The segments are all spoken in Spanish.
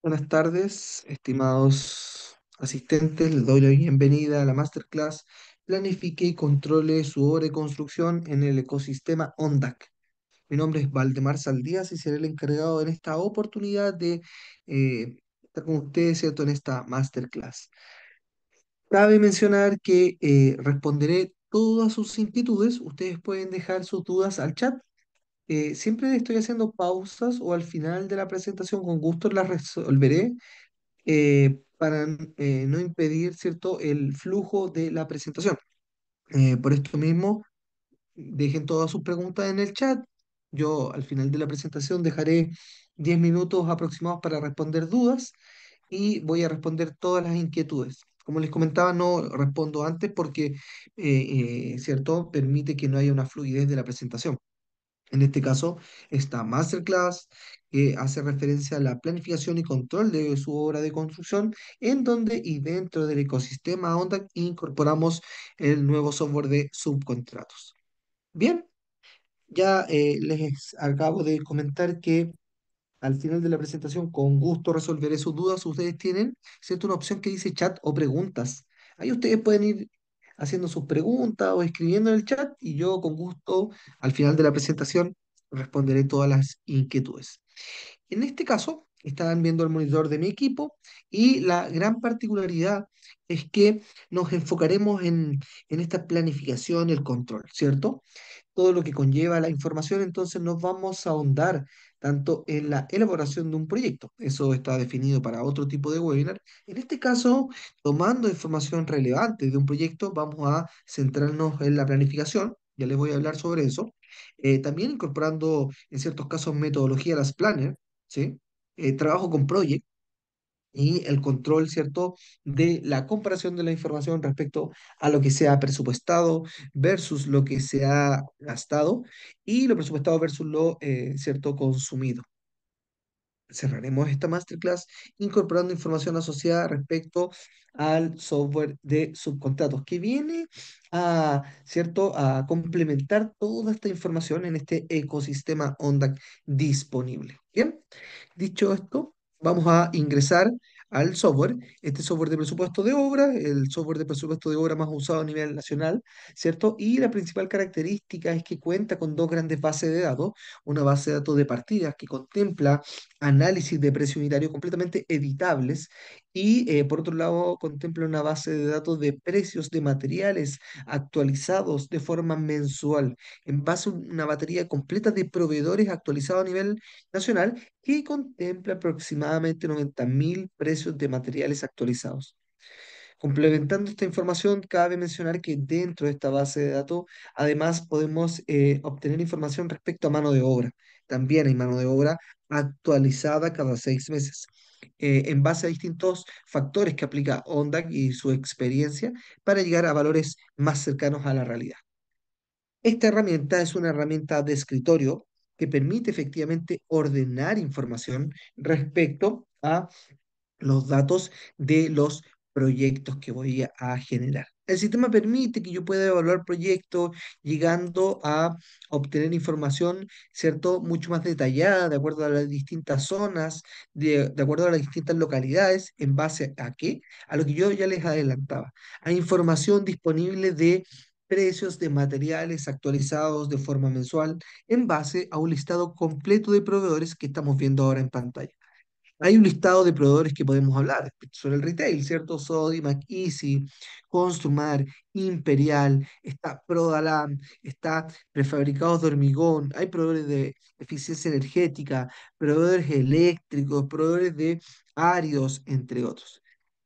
Buenas tardes, estimados asistentes. Les doy la bienvenida a la Masterclass Planifique y controle su obra de construcción en el ecosistema ONDAC. Mi nombre es Valdemar Saldías y seré el encargado en esta oportunidad de estar con ustedes, ¿cierto?, en esta Masterclass. Cabe mencionar que responderé todas sus inquietudes. Ustedes pueden dejar sus dudas al chat. Siempre estoy haciendo pausas o al final de la presentación con gusto las resolveré para no impedir, ¿cierto?, el flujo de la presentación. Por esto mismo, dejen todas sus preguntas en el chat. Yo al final de la presentación dejaré 10 minutos aproximados para responder dudas y voy a responder todas las inquietudes. Como les comentaba, no respondo antes porque, ¿cierto?, permite que no haya una fluidez de la presentación. En este caso, esta masterclass que hace referencia a la planificación y control de su obra de construcción, en donde y dentro del ecosistema ONDAC incorporamos el nuevo software de subcontratos. Bien, ya les acabo de comentar que al final de la presentación, con gusto resolveré sus dudas. Ustedes tienen, ¿cierto?, una opción que dice chat o preguntas. Ahí ustedes pueden ir haciendo sus preguntas o escribiendo en el chat y yo con gusto al final de la presentación responderé todas las inquietudes. En este caso, están viendo el monitor de mi equipo y la gran particularidad es que nos enfocaremos en esta planificación y el control, ¿cierto? Todo lo que conlleva la información, entonces nos vamos a ahondar tanto en la elaboración de un proyecto. Eso está definido para otro tipo de webinar. En este caso, tomando información relevante de un proyecto, vamos a centrarnos en la planificación. Ya les voy a hablar sobre eso. También incorporando, en ciertos casos, metodología las planner, ¿sí? Trabajo con project y el control, ¿cierto?, de la comparación de la información respecto a lo que se ha presupuestado versus lo que se ha gastado y lo presupuestado versus lo, ¿cierto?, consumido. Cerraremos esta masterclass incorporando información asociada respecto al software de subcontratos, que viene a, ¿cierto?, a complementar toda esta información en este ecosistema ONDAC disponible. Bien, dicho esto, vamos a ingresar al software, este software de presupuesto de obra, el software de presupuesto de obra más usado a nivel nacional, ¿cierto? Y la principal característica es que cuenta con dos grandes bases de datos, una base de datos de partidas que contempla análisis de precio unitario completamente editables y por otro lado contempla una base de datos de precios de materiales actualizados de forma mensual en base a una batería completa de proveedores actualizados a nivel nacional que contempla aproximadamente 90.000 precios de materiales actualizados. Complementando esta información, cabe mencionar que dentro de esta base de datos, además podemos obtener información respecto a mano de obra. También hay mano de obra actualizada cada 6 meses, en base a distintos factores que aplica ONDAC y su experiencia para llegar a valores más cercanos a la realidad. Esta herramienta es una herramienta de escritorio que permite efectivamente ordenar información respecto a los datos de los proyectos que voy a generar. El sistema permite que yo pueda evaluar proyectos llegando a obtener información, ¿cierto?, mucho más detallada, de acuerdo a las distintas zonas, de acuerdo a las distintas localidades, en base a qué, a lo que yo ya les adelantaba. Hay información disponible de precios de materiales actualizados de forma mensual en base a un listado completo de proveedores que estamos viendo ahora en pantalla. Hay un listado de proveedores que podemos hablar sobre el retail, ¿cierto? Sodimac, Easy, Construmar, Imperial, está Prodalam, está Prefabricados de Hormigón, hay proveedores de eficiencia energética, proveedores eléctricos, proveedores de áridos, entre otros.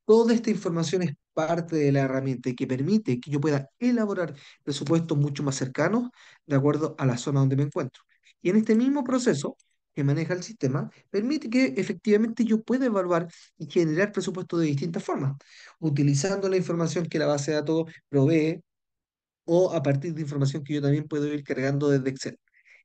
Toda esta información es parte de la herramienta y que permite que yo pueda elaborar presupuestos mucho más cercanos de acuerdo a la zona donde me encuentro. Y en este mismo proceso que maneja el sistema, permite que efectivamente yo pueda evaluar y generar presupuestos de distintas formas, utilizando la información que la base de datos provee o a partir de información que yo también puedo ir cargando desde Excel.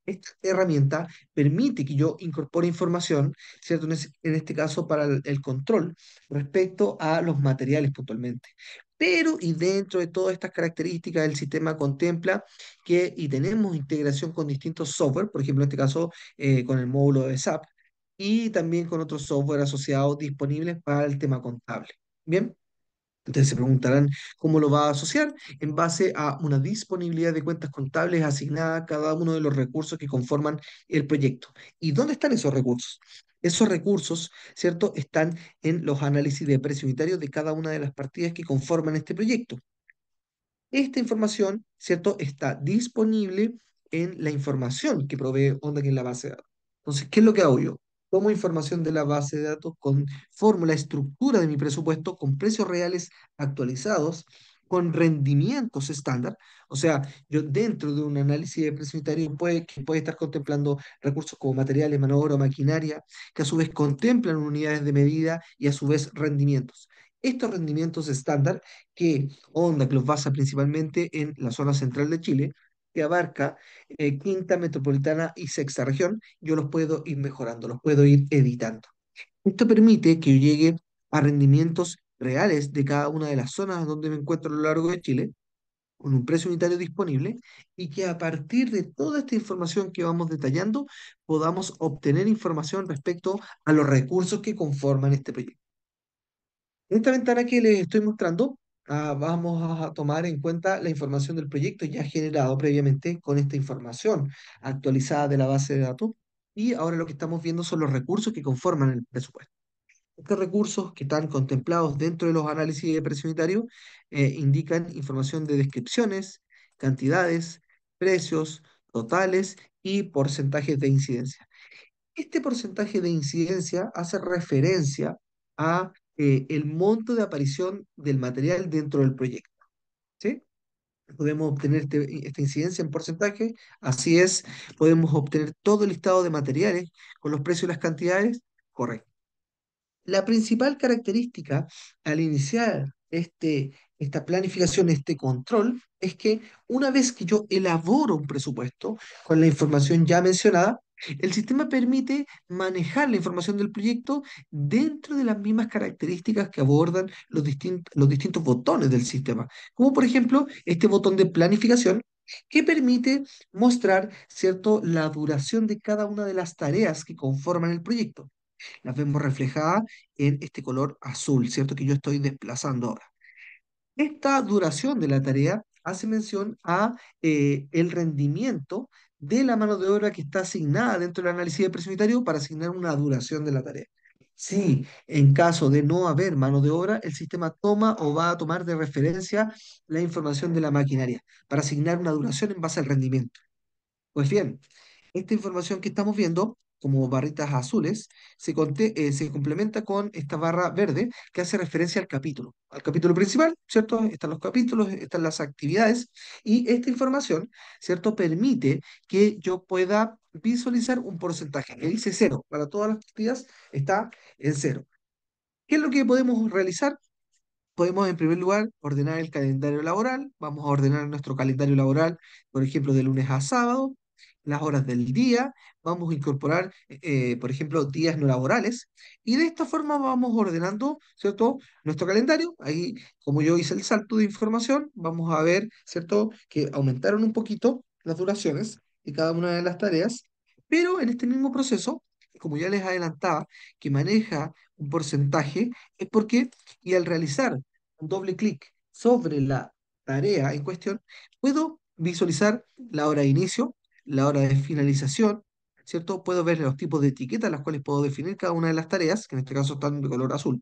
Esta herramienta permite que yo incorpore información, ¿cierto? En este caso para el control respecto a los materiales puntualmente. Pero y dentro de todas estas características, el sistema contempla que y tenemos integración con distintos software, por ejemplo, en este caso con el módulo de SAP, y también con otros software asociados disponibles para el tema contable. Bien. Entonces se preguntarán cómo lo va a asociar en base a una disponibilidad de cuentas contables asignada a cada uno de los recursos que conforman el proyecto. ¿Y dónde están esos recursos? Esos recursos, ¿cierto?, están en los análisis de precio unitario de cada una de las partidas que conforman este proyecto. Esta información, ¿cierto?, está disponible en la información que provee Onda que en la base de datos. Entonces, ¿qué es lo que hago yo? Tomo información de la base de datos con fórmula, estructura de mi presupuesto, con precios reales actualizados, con rendimientos estándar. O sea, yo dentro de un análisis de precio unitario que puede estar contemplando recursos como materiales, mano de obra, maquinaria, que a su vez contemplan unidades de medida y a su vez rendimientos. Estos rendimientos estándar que Onda, que los basa principalmente en la zona central de Chile, que abarca quinta metropolitana y sexta región, yo los puedo ir mejorando, los puedo ir editando. Esto permite que yo llegue a rendimientos reales de cada una de las zonas donde me encuentro a lo largo de Chile, con un precio unitario disponible, y que a partir de toda esta información que vamos detallando, podamos obtener información respecto a los recursos que conforman este proyecto. En esta ventana que les estoy mostrando, vamos a tomar en cuenta la información del proyecto ya generado previamente con esta información actualizada de la base de datos. Y ahora lo que estamos viendo son los recursos que conforman el presupuesto. Estos recursos que están contemplados dentro de los análisis de precio unitario indican información de descripciones, cantidades, precios, totales y porcentajes de incidencia. Este porcentaje de incidencia hace referencia a el monto de aparición del material dentro del proyecto, ¿sí? Podemos obtener esta incidencia en porcentaje, así es, podemos obtener todo el listado de materiales con los precios y las cantidades, correcto. La principal característica al iniciar esta planificación, este control, es que una vez que yo elaboro un presupuesto con la información ya mencionada, el sistema permite manejar la información del proyecto dentro de las mismas características que abordan los distintos botones del sistema, como por ejemplo este botón de planificación que permite mostrar, ¿cierto?, la duración de cada una de las tareas que conforman el proyecto. Las vemos reflejadas en este color azul, ¿cierto? Que yo estoy desplazando ahora. Esta duración de la tarea hace mención a el rendimiento de la mano de obra que está asignada dentro del análisis de precio unitario para asignar una duración de la tarea. Si en caso de no haber mano de obra, el sistema toma o va a tomar de referencia la información de la maquinaria para asignar una duración en base al rendimiento. Pues bien, esta información que estamos viendo, como barritas azules, se complementa con esta barra verde que hace referencia al capítulo principal, ¿cierto? Están los capítulos, están las actividades, y esta información, ¿cierto?, permite que yo pueda visualizar un porcentaje que dice cero. Para todas las actividades está en cero. ¿Qué es lo que podemos realizar? Podemos, en primer lugar, ordenar el calendario laboral. Vamos a ordenar nuestro calendario laboral, por ejemplo, de lunes a sábado, las horas del día. Vamos a incorporar, por ejemplo, días no laborales. Y de esta forma vamos ordenando, ¿cierto?, nuestro calendario. Ahí, como yo hice el salto de información, vamos a ver, ¿cierto?, que aumentaron un poquito las duraciones de cada una de las tareas. Pero en este mismo proceso, como ya les adelantaba, que maneja un porcentaje, es porque, y al realizar un doble clic sobre la tarea en cuestión, puedo visualizar la hora de inicio, la hora de finalización, ¿cierto? Puedo ver los tipos de etiquetas, las cuales puedo definir cada una de las tareas, que en este caso están de color azul.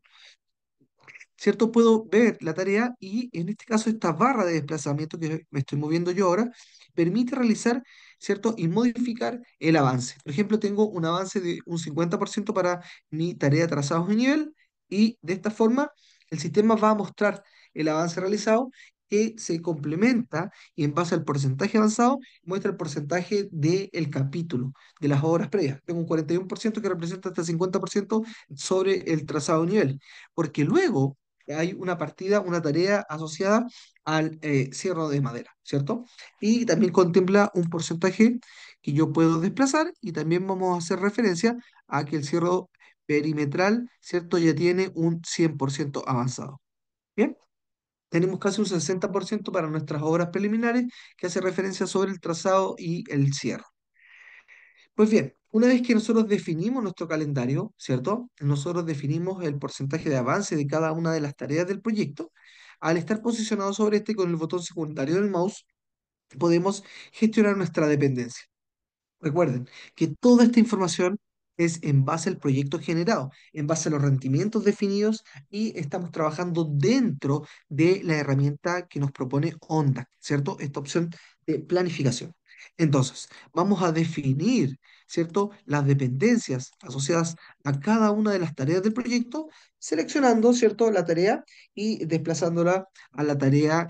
¿Cierto? Puedo ver la tarea y en este caso esta barra de desplazamiento que me estoy moviendo yo ahora permite realizar, ¿cierto?, y modificar el avance. Por ejemplo, tengo un avance de un 50% para mi tarea trazados de nivel y de esta forma el sistema va a mostrar el avance realizado que se complementa y en base al porcentaje avanzado muestra el porcentaje del capítulo de las horas previas. Tengo un 41% que representa hasta el 50% sobre el trazado de nivel, porque luego hay una partida, una tarea asociada al cierre de madera, ¿cierto? Y también contempla un porcentaje que yo puedo desplazar y también vamos a hacer referencia a que el cierre perimetral, ¿cierto? Ya tiene un 100% avanzado. Bien, tenemos casi un 60% para nuestras obras preliminares que hace referencia sobre el trazado y el cierre. Pues bien, Una vez que nosotros definimos nuestro calendario, ¿cierto? Nosotros definimos el porcentaje de avance de cada una de las tareas del proyecto. Al estar posicionado sobre este con el botón secundario del mouse, podemos gestionar nuestra dependencia. Recuerden que toda esta información es en base al proyecto generado, en base a los rendimientos definidos y estamos trabajando dentro de la herramienta que nos propone ONDAC, ¿cierto? Esta opción de planificación. Entonces, vamos a definir, ¿cierto? Las dependencias asociadas a cada una de las tareas del proyecto, seleccionando, ¿cierto? La tarea y desplazándola a la tarea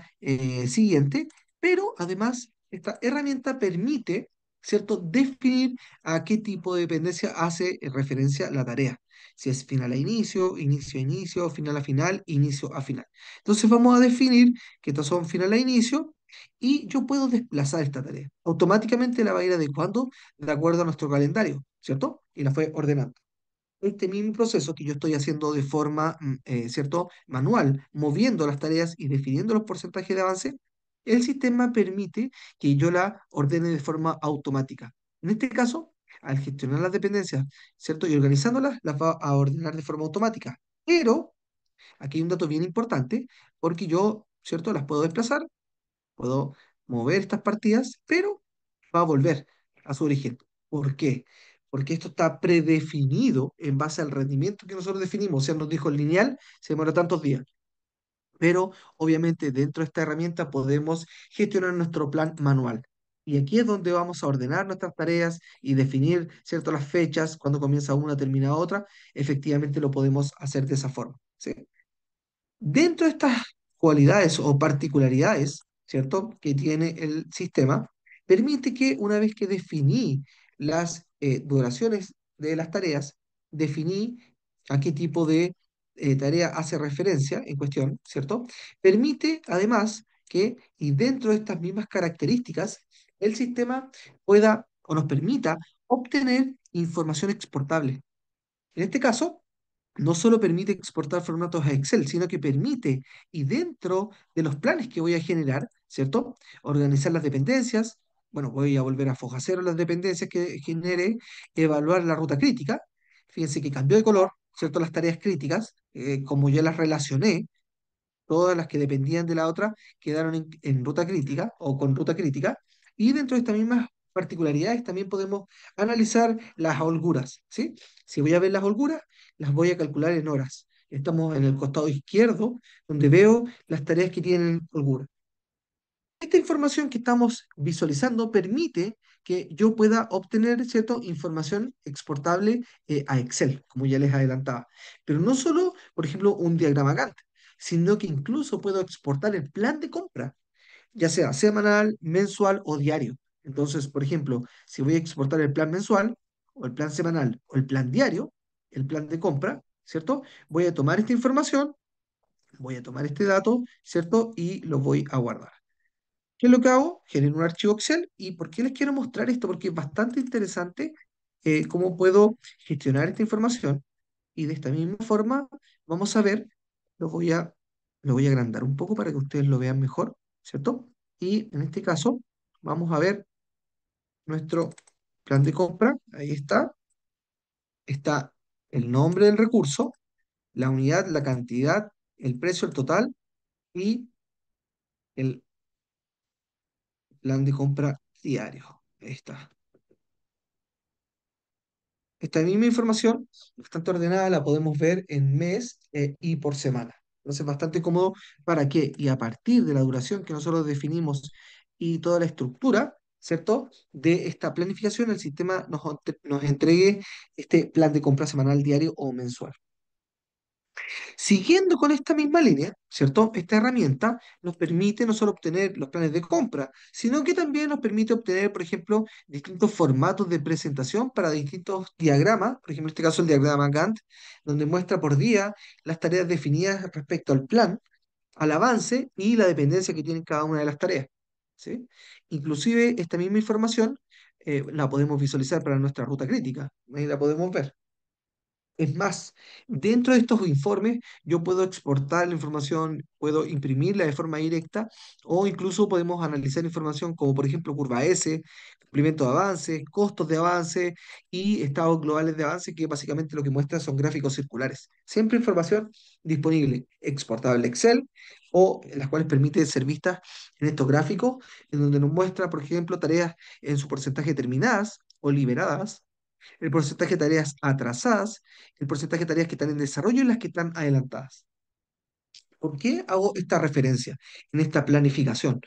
siguiente, pero además esta herramienta permite, ¿cierto? Definir a qué tipo de dependencia hace referencia la tarea. Si es final a inicio, inicio a inicio, final a final, inicio a final. Entonces vamos a definir que estos son final a inicio y yo puedo desplazar esta tarea. Automáticamente la va a ir adecuando de acuerdo a nuestro calendario, ¿cierto? Y la fue ordenando este mismo proceso que yo estoy haciendo de forma, ¿cierto?, manual, moviendo las tareas y definiendo los porcentajes de avance, el sistema permite que yo la ordene de forma automática. En este caso, al gestionar las dependencias, ¿cierto?, y organizándolas, las va a ordenar de forma automática. Pero aquí hay un dato bien importante, porque yo, ¿cierto?, las puedo desplazar, puedo mover estas partidas, pero va a volver a su origen. ¿Por qué? Porque esto está predefinido en base al rendimiento que nosotros definimos. O sea, nos dijo el lineal se demora tantos días. Pero obviamente dentro de esta herramienta podemos gestionar nuestro plan manual. Y aquí es donde vamos a ordenar nuestras tareas y definir, ¿cierto?, las fechas, cuando comienza una, termina otra. Efectivamente lo podemos hacer de esa forma. ¿Sí? Dentro de estas cualidades o particularidades, ¿cierto?, que tiene el sistema, permite que una vez que definí las duraciones de las tareas, definí a qué tipo de tarea hace referencia en cuestión, ¿cierto? Permite además que, y dentro de estas mismas características, el sistema pueda o nos permita obtener información exportable. En este caso, no solo permite exportar formatos a Excel, sino que permite, y dentro de los planes que voy a generar, ¿cierto? Organizar las dependencias, bueno, voy a volver a foja cero las dependencias que genere, evaluar la ruta crítica, fíjense que cambió de color, ¿cierto? Las tareas críticas, como ya las relacioné, todas las que dependían de la otra quedaron en ruta crítica o con ruta crítica. Y dentro de estas mismas particularidades también podemos analizar las holguras, ¿sí? Si voy a ver las holguras, las voy a calcular en horas. Estamos en el costado izquierdo, donde veo las tareas que tienen holgura. Esta información que estamos visualizando permite que yo pueda obtener, ¿cierto?, información exportable a Excel, como ya les adelantaba. Pero no solo, por ejemplo, un diagrama Gantt, sino que incluso puedo exportar el plan de compra, ya sea semanal, mensual o diario. Entonces, por ejemplo, si voy a exportar el plan mensual, o el plan semanal, o el plan diario, el plan de compra, ¿cierto? Voy a tomar esta información, voy a tomar este dato, ¿cierto? Y lo voy a guardar. ¿Qué es lo que hago? Genero un archivo Excel. ¿Y por qué les quiero mostrar esto? Porque es bastante interesante cómo puedo gestionar esta información. Y de esta misma forma, vamos a ver, lo voy a, lo voy a agrandar un poco para que ustedes lo vean mejor, ¿cierto? Y en este caso, vamos a ver nuestro plan de compra. Ahí está. Está el nombre del recurso, la unidad, la cantidad, el precio, el total y el plan de compra diario. Ahí está. Esta misma información, bastante ordenada, la podemos ver en mes y por semana. Entonces, bastante cómodo para que, y a partir de la duración que nosotros definimos y toda la estructura, ¿cierto?, de esta planificación, el sistema nos entregue este plan de compra semanal, diario o mensual. Siguiendo con esta misma línea, ¿cierto? Esta herramienta nos permite no solo obtener los planes de compra, sino que también nos permite obtener, por ejemplo, distintos formatos de presentación para distintos diagramas, por ejemplo, en este caso el diagrama Gantt, donde muestra por día las tareas definidas respecto al plan, al avance y la dependencia que tienen cada una de las tareas, ¿sí? Inclusive esta misma información la podemos visualizar para nuestra ruta crítica, ahí la podemos ver. Es más, dentro de estos informes yo puedo exportar la información, puedo imprimirla de forma directa o incluso podemos analizar información como por ejemplo curva S, cumplimiento de avance, costos de avance y estados globales de avance, que básicamente lo que muestra son gráficos circulares. Siempre información disponible, exportable Excel o las cuales permite ser vistas en estos gráficos, en donde nos muestra, por ejemplo, tareas en su porcentaje terminadas o liberadas, el porcentaje de tareas atrasadas, el porcentaje de tareas que están en desarrollo y las que están adelantadas. ¿Por qué hago esta referencia en esta planificación?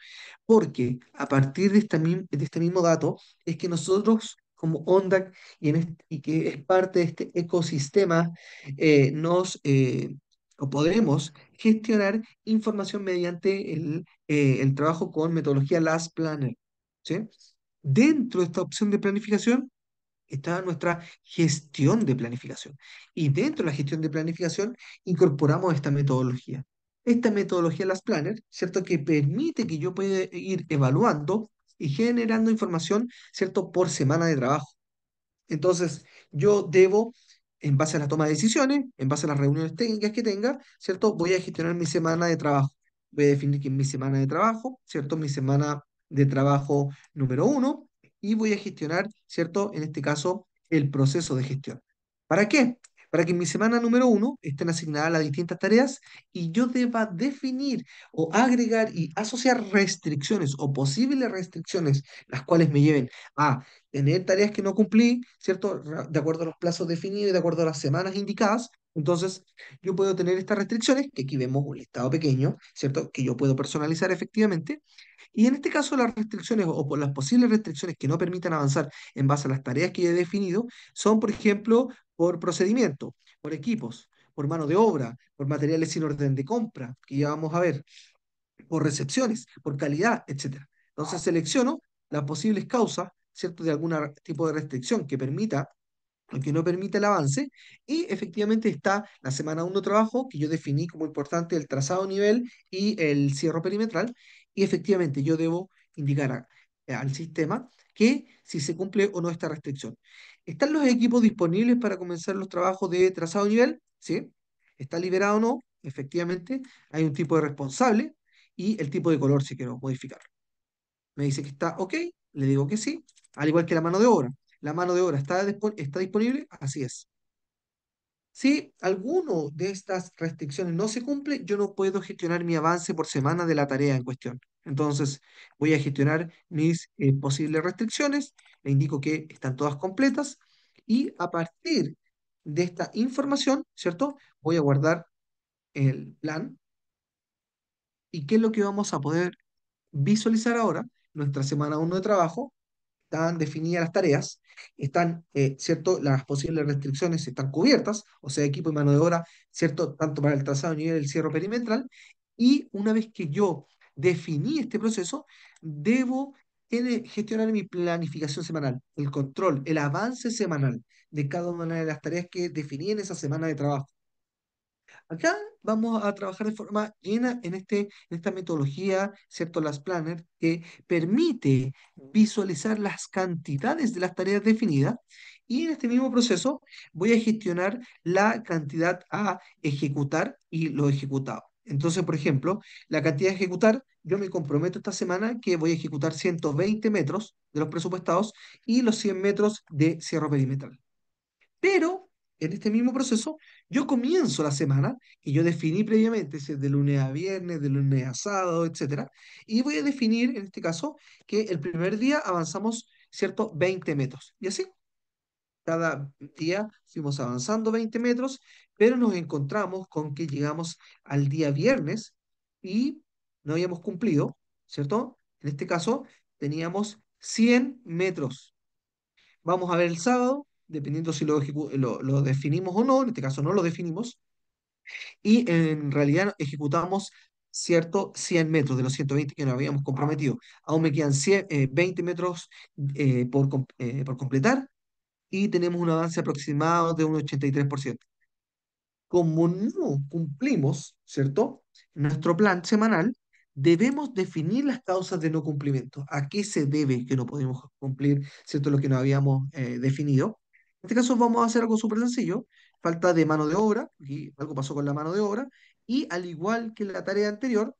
Porque a partir de este mismo dato es que nosotros como ONDAC y que es parte de este ecosistema, nos o podremos gestionar información mediante el trabajo con metodología Last Planner. ¿Sí? Dentro de esta opción de planificación está nuestra gestión de planificación. Y dentro de la gestión de planificación incorporamos esta metodología. Esta metodología, las planners, ¿cierto? Que permite que yo pueda ir evaluando y generando información, ¿cierto? Por semana de trabajo. Entonces, yo debo, en base a la toma de decisiones, en base a las reuniones técnicas que tenga, ¿cierto? Voy a gestionar mi semana de trabajo. Voy a definir que es mi semana de trabajo, ¿cierto? Mi semana de trabajo número uno, y voy a gestionar, ¿cierto? En este caso, el proceso de gestión. ¿Para qué? Para que en mi semana número uno estén asignadas las distintas tareas y yo deba definir o agregar y asociar restricciones o posibles restricciones, las cuales me lleven a tener tareas que no cumplí, ¿cierto? De acuerdo a los plazos definidos y de acuerdo a las semanas indicadas. Entonces, yo puedo tener estas restricciones, que aquí vemos un listado pequeño, ¿cierto? Que yo puedo personalizar efectivamente. Y en este caso, las restricciones o por las posibles restricciones que no permitan avanzar en base a las tareas que yo he definido son, por ejemplo, por procedimiento, por equipos, por mano de obra, por materiales sin orden de compra, que ya vamos a ver, por recepciones, por calidad, etcétera. Entonces selecciono las posibles causas, ¿cierto?, de algún tipo de restricción que permita o que no permita el avance, y efectivamente está la semana uno de trabajo, que yo definí como importante el trazado nivel y el cierre perimetral, y efectivamente yo debo indicar al sistema que si se cumple o no esta restricción. ¿Están los equipos disponibles para comenzar los trabajos de trazado nivel? ¿Sí? ¿Está liberado o no? Efectivamente, hay un tipo de responsable y el tipo de color si quiero modificar. Me dice que está ok, le digo que sí, al igual que la mano de obra. ¿La mano de obra está disponible? Así es. Si alguno de estas restricciones no se cumple, yo no puedo gestionar mi avance por semana de la tarea en cuestión. Entonces, voy a gestionar mis posibles restricciones, le indico que están todas completas y a partir de esta información, ¿cierto? Voy a guardar el plan. ¿Y qué es lo que vamos a poder visualizar ahora? Nuestra semana uno de trabajo, están definidas las tareas, están, ¿cierto? Las posibles restricciones están cubiertas, o sea, equipo y mano de obra, ¿cierto? Tanto para el trazado a nivel del cierre perimetral. Y una vez que yo definí este proceso, debo gestionar mi planificación semanal, el control, el avance semanal de cada una de las tareas que definí en esa semana de trabajo. Acá vamos a trabajar de forma llena en esta metodología, ¿cierto? Las planners, que permite visualizar las cantidades de las tareas definidas y en este mismo proceso voy a gestionar la cantidad a ejecutar y lo ejecutado. Entonces, por ejemplo, la cantidad a ejecutar, yo me comprometo esta semana que voy a ejecutar 120 metros de los presupuestados y los 100 metros de cierre perimetral. Pero en este mismo proceso, yo comienzo la semana que yo definí previamente, si es de lunes a viernes, de lunes a sábado, etcétera, y voy a definir en este caso que el primer día avanzamos, ¿cierto?, 20 metros. Y así, cada día fuimos avanzando 20 metros, pero nos encontramos con que llegamos al día viernes y no habíamos cumplido, ¿cierto? En este caso, teníamos 100 metros. Vamos a ver el sábado, dependiendo si lo definimos o no, en este caso no lo definimos, y en realidad ejecutamos cierto 100 metros de los 120 que nos habíamos comprometido. Aún me quedan 20 metros por completar y tenemos un avance aproximado de un 83%. Como no cumplimos, ¿cierto? Nuestro plan semanal, debemos definir las causas de no cumplimiento. ¿A qué se debe que no podemos cumplir, ¿cierto? Lo que nos habíamos definido. En este caso vamos a hacer algo súper sencillo, falta de mano de obra, y algo pasó con la mano de obra, y al igual que la tarea anterior,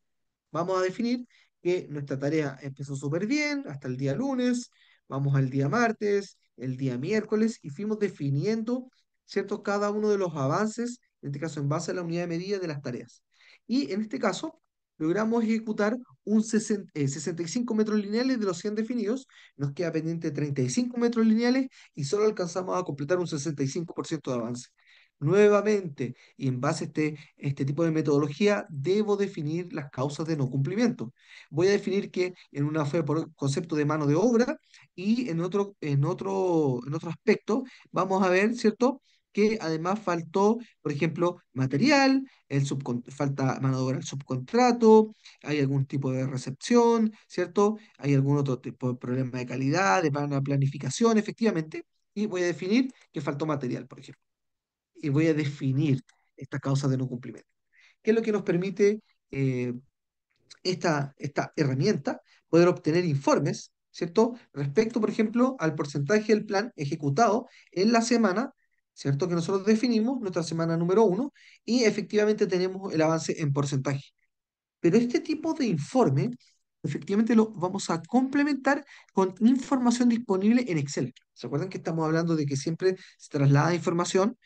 vamos a definir que nuestra tarea empezó súper bien hasta el día lunes, vamos al día martes, el día miércoles y fuimos definiendo, ¿cierto? Cada uno de los avances, en este caso en base a la unidad de medida de las tareas. Y en este caso logramos ejecutar 65 metros lineales de los 100 definidos, nos queda pendiente 35 metros lineales y solo alcanzamos a completar un 65% de avance. Nuevamente, y en base a este tipo de metodología, debo definir las causas de no cumplimiento. Voy a definir que en una fue por concepto de mano de obra y en otro aspecto vamos a ver, ¿cierto? Que además faltó, por ejemplo, material, falta mano de obra al subcontrato, hay algún tipo de recepción, ¿cierto? Hay algún otro tipo de problema de calidad, de mala planificación, efectivamente, y voy a definir que faltó material, por ejemplo, y voy a definir estas causas de no cumplimiento. ¿Qué es lo que nos permite eh, esta herramienta? Poder obtener informes, ¿cierto? Respecto, por ejemplo, al porcentaje del plan ejecutado en la semana, ¿cierto? Que nosotros definimos, nuestra semana número uno, y efectivamente tenemos el avance en porcentaje. Pero este tipo de informe, efectivamente lo vamos a complementar con información disponible en Excel. ¿Se acuerdan que estamos hablando de que siempre se traslada información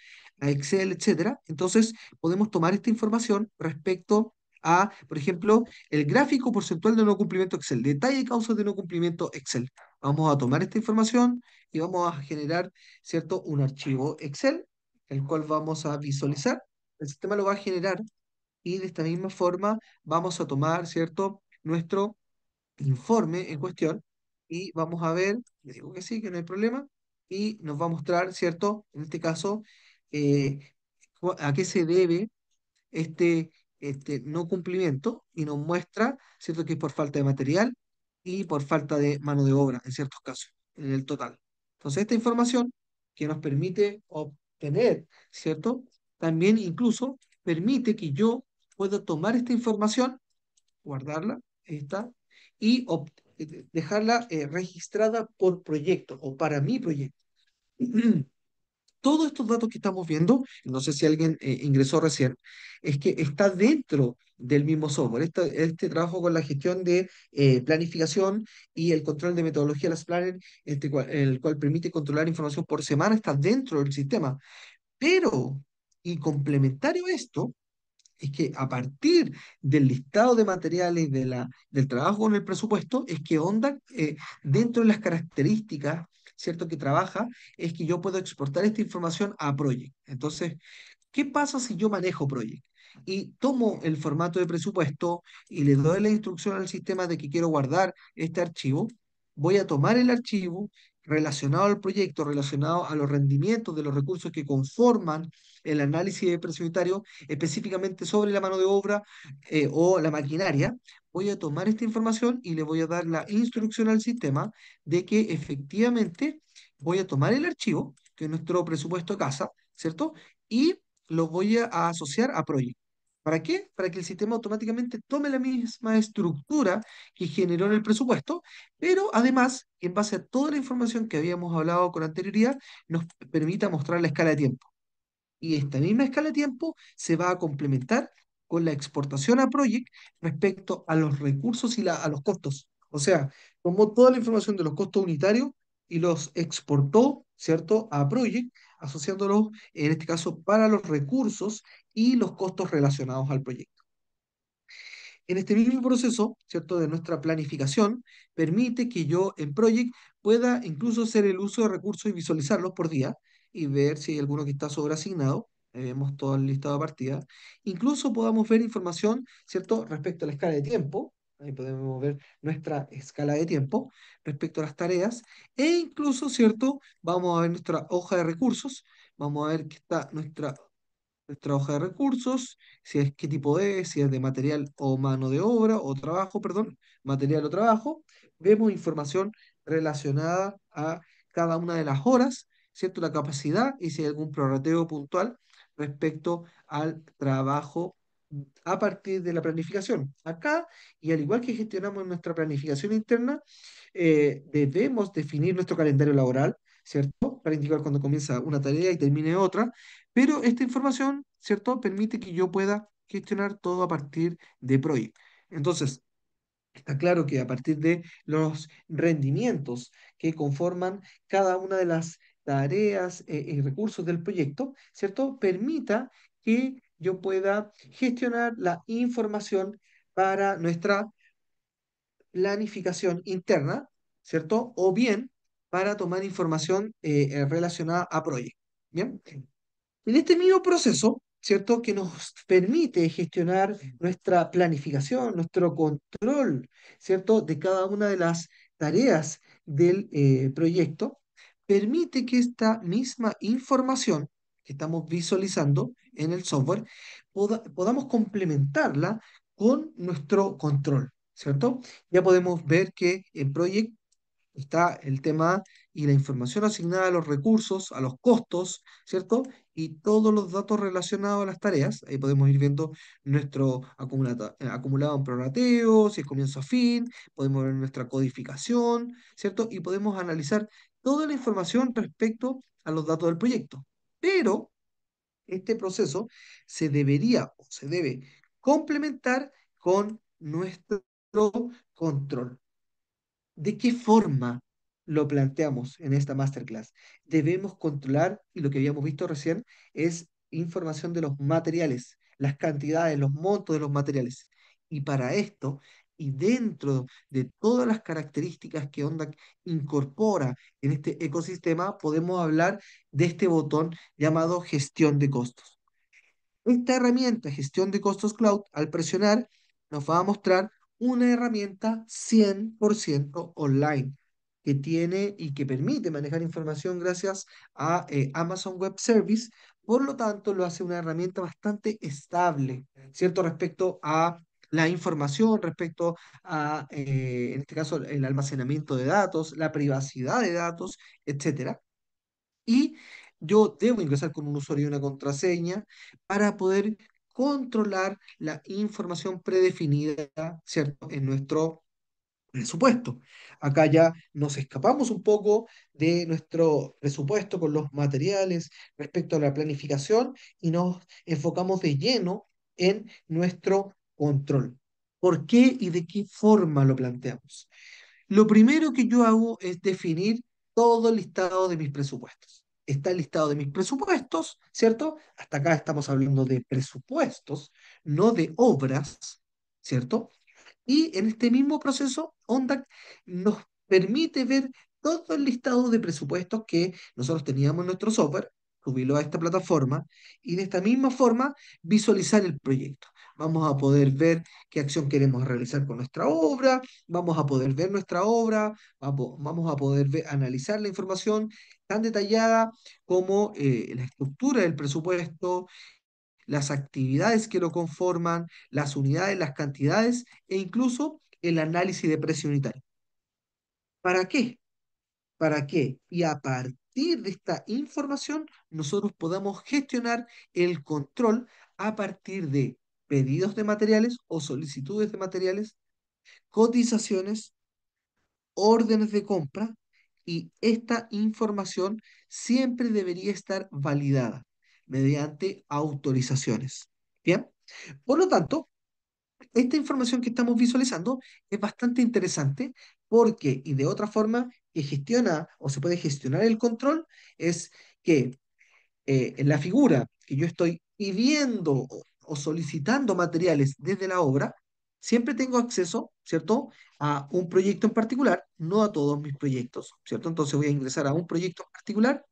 a Excel, etcétera? Entonces, podemos tomar esta información respecto a, por ejemplo, el gráfico porcentual de no cumplimiento Excel, detalle de causas de no cumplimiento Excel. Vamos a tomar esta información y vamos a generar, ¿cierto? Un archivo Excel, el cual vamos a visualizar. El sistema lo va a generar y de esta misma forma vamos a tomar, ¿cierto?, nuestro informe en cuestión y vamos a ver, le digo que sí, que no hay problema, y nos va a mostrar, ¿cierto?, en este caso, eh, a qué se debe este, este no cumplimiento y nos muestra, ¿cierto?, que es por falta de material y por falta de mano de obra en ciertos casos, en el total. Entonces, esta información que nos permite obtener, ¿cierto? También incluso permite que yo pueda tomar esta información, guardarla, ahí está, y dejarla registrada por proyecto o para mi proyecto. Todos estos datos que estamos viendo, no sé si alguien ingresó recién, es que está dentro del mismo software. Este trabajo con la gestión de planificación y el control de metodología de las Planner, el cual permite controlar información por semana, está dentro del sistema. Pero, y complementario a esto, es que a partir del listado de materiales del trabajo con el presupuesto, es que Onda, dentro de las características, ¿cierto?, que trabaja, es que yo puedo exportar esta información a Project. Entonces, ¿qué pasa si yo manejo Project? Y tomo el formato de presupuesto y le doy la instrucción al sistema de que quiero guardar este archivo. Voy a tomar el archivo relacionado al proyecto, relacionado a los rendimientos de los recursos que conforman el análisis presupuestario, específicamente sobre la mano de obra o la maquinaria. Voy a tomar esta información y le voy a dar la instrucción al sistema de que efectivamente voy a tomar el archivo, que es nuestro presupuesto casa, ¿cierto? Y lo voy a asociar a Project. ¿Para qué? Para que el sistema automáticamente tome la misma estructura que generó en el presupuesto, pero además, en base a toda la información que habíamos hablado con anterioridad, nos permita mostrar la escala de tiempo. Y esta misma escala de tiempo se va a complementar con la exportación a Project respecto a los recursos y a los costos. O sea, tomó toda la información de los costos unitarios y los exportó, ¿cierto?, a Project, asociándolos, en este caso, para los recursos y los costos relacionados al proyecto. En este mismo proceso, ¿cierto?, de nuestra planificación, permite que yo en Project pueda incluso hacer el uso de recursos y visualizarlos por día y ver si hay alguno que está sobreasignado. Ahí vemos todo el listado de partida. Incluso podamos ver información, ¿cierto?, respecto a la escala de tiempo. Ahí podemos ver nuestra escala de tiempo respecto a las tareas. E incluso, ¿cierto?, vamos a ver nuestra hoja de recursos. Vamos a ver que está nuestra hoja de recursos, si es qué tipo es, si es de material o mano de obra, o trabajo, perdón, material o trabajo. Vemos información relacionada a cada una de las horas, ¿cierto? La capacidad y si hay algún prorrateo puntual respecto al trabajo a partir de la planificación. Acá, y al igual que gestionamos nuestra planificación interna, debemos definir nuestro calendario laboral, ¿cierto? para indicar cuando comienza una tarea y termine otra, pero esta información, ¿cierto?, permite que yo pueda gestionar todo a partir de Project. Entonces, está claro que a partir de los rendimientos que conforman cada una de las tareas y recursos del proyecto, ¿cierto? Permita que yo pueda gestionar la información para nuestra planificación interna, ¿cierto? O bien para tomar información relacionada a proyectos. Bien, en este mismo proceso, ¿cierto? Que nos permite gestionar nuestra planificación, nuestro control, ¿cierto? De cada una de las tareas del proyecto, permite que esta misma información que estamos visualizando en el software podamos complementarla con nuestro control, ¿cierto? Ya podemos ver que en Project está el tema y la información asignada a los recursos, a los costos, ¿cierto? Y todos los datos relacionados a las tareas. Ahí podemos ir viendo nuestro acumulado en prorrateo, si es comienzo a fin, podemos ver nuestra codificación, ¿cierto? Y podemos analizar toda la información respecto a los datos del proyecto. Pero este proceso se debería o se debe complementar con nuestro control. ¿De qué forma lo planteamos en esta masterclass? Debemos controlar, y lo que habíamos visto recién, es información de los materiales, las cantidades, los montos de los materiales. Y para esto, y dentro de todas las características que ONDAC incorpora en este ecosistema, podemos hablar de este botón llamado gestión de costos. Esta herramienta, gestión de costos cloud, al presionar, nos va a mostrar una herramienta 100% online que tiene y que permite manejar información gracias a Amazon Web Service. Por lo tanto, lo hace una herramienta bastante estable, ¿cierto? Respecto a la información, respecto a, en este caso, el almacenamiento de datos, la privacidad de datos, etcétera. Y yo debo ingresar con un usuario y una contraseña para poder controlar la información predefinida, ¿cierto?, en nuestro presupuesto. Acá ya nos escapamos un poco de nuestro presupuesto con los materiales respecto a la planificación y nos enfocamos de lleno en nuestro control. ¿Por qué y de qué forma lo planteamos? Lo primero que yo hago es definir todo el listado de mis presupuestos. Está el listado de mis presupuestos, ¿cierto? Hasta acá estamos hablando de presupuestos, no de obras, ¿cierto? Y en este mismo proceso, ONDAC nos permite ver todo el listado de presupuestos que nosotros teníamos en nuestro software, subirlo a esta plataforma y de esta misma forma visualizar el proyecto. Vamos a poder ver qué acción queremos realizar con nuestra obra, vamos a poder ver nuestra obra, vamos a poder analizar la información tan detallada como la estructura del presupuesto, las actividades que lo conforman, las unidades, las cantidades e incluso el análisis de precio unitario. ¿Para qué? ¿Para qué? Y a partir de esta información, nosotros podamos gestionar el control a partir de pedidos de materiales o solicitudes de materiales, cotizaciones, órdenes de compra, y esta información siempre debería estar validada mediante autorizaciones. Bien, por lo tanto, esta información que estamos visualizando es bastante interesante porque, y de otra forma que gestiona o se puede gestionar el control, es que en la figura que yo estoy pidiendo o solicitando materiales desde la obra, siempre tengo acceso, ¿cierto?, a un proyecto en particular, no a todos mis proyectos, ¿cierto? Entonces voy a ingresar a un proyecto en particular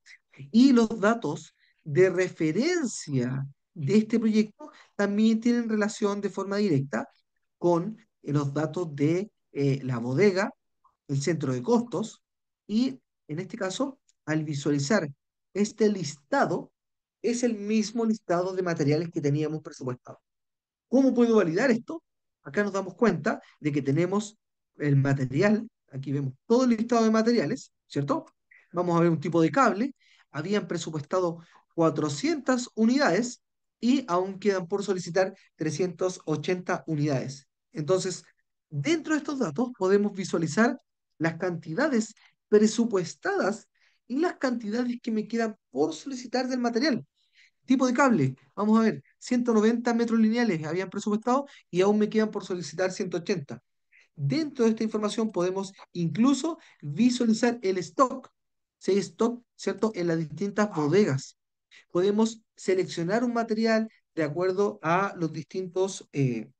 y los datos de referencia de este proyecto también tienen relación de forma directa con los datos de la bodega, el centro de costos, y en este caso, al visualizar este listado, es el mismo listado de materiales que teníamos presupuestado. ¿Cómo puedo validar esto? Acá nos damos cuenta de que tenemos el material, aquí vemos todo el listado de materiales, ¿cierto? Vamos a ver un tipo de cable, habían presupuestado 400 unidades y aún quedan por solicitar 380 unidades. Entonces, dentro de estos datos podemos visualizar las cantidades presupuestadas y las cantidades que me quedan por solicitar del material. Tipo de cable, vamos a ver, 190 metros lineales habían presupuestado y aún me quedan por solicitar 180. Dentro de esta información podemos incluso visualizar el stock, si hay stock, ¿cierto?, en las distintas bodegas. Podemos seleccionar un material de acuerdo a los distintos, en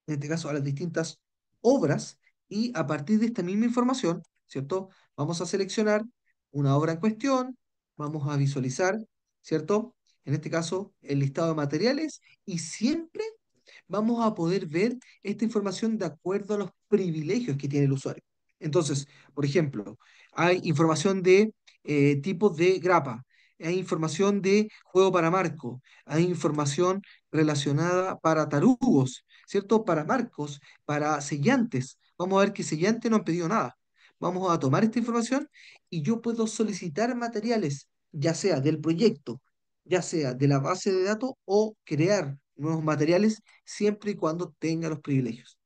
este caso, a las distintas obras, y a partir de esta misma información, ¿cierto? Vamos a seleccionar una obra en cuestión, vamos a visualizar, ¿cierto? En este caso, el listado de materiales, y siempre vamos a poder ver esta información de acuerdo a los privilegios que tiene el usuario. Entonces, por ejemplo, hay información de tipos de grapa, hay información de juego para marco, hay información relacionada para tarugos, ¿cierto? Para marcos, para sellantes. Vamos a ver que sellante no han pedido nada. Vamos a tomar esta información y yo puedo solicitar materiales, ya sea del proyecto, ya sea de la base de datos o crear nuevos materiales siempre y cuando tenga los privilegios.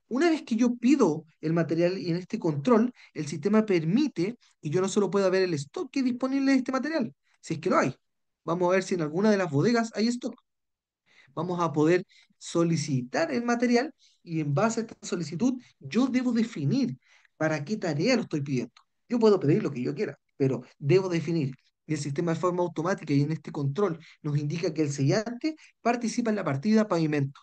Una vez que yo pido el material y en este control, el sistema permite que yo no solo pueda ver el stock que es disponible de este material, si es que lo hay. Vamos a ver si en alguna de las bodegas hay stock. Vamos a poder solicitar el material y en base a esta solicitud yo debo definir para qué tarea lo estoy pidiendo. Yo puedo pedir lo que yo quiera, pero debo definir. Y el sistema de forma automática y en este control nos indica que el sellante participa en la partida pavimento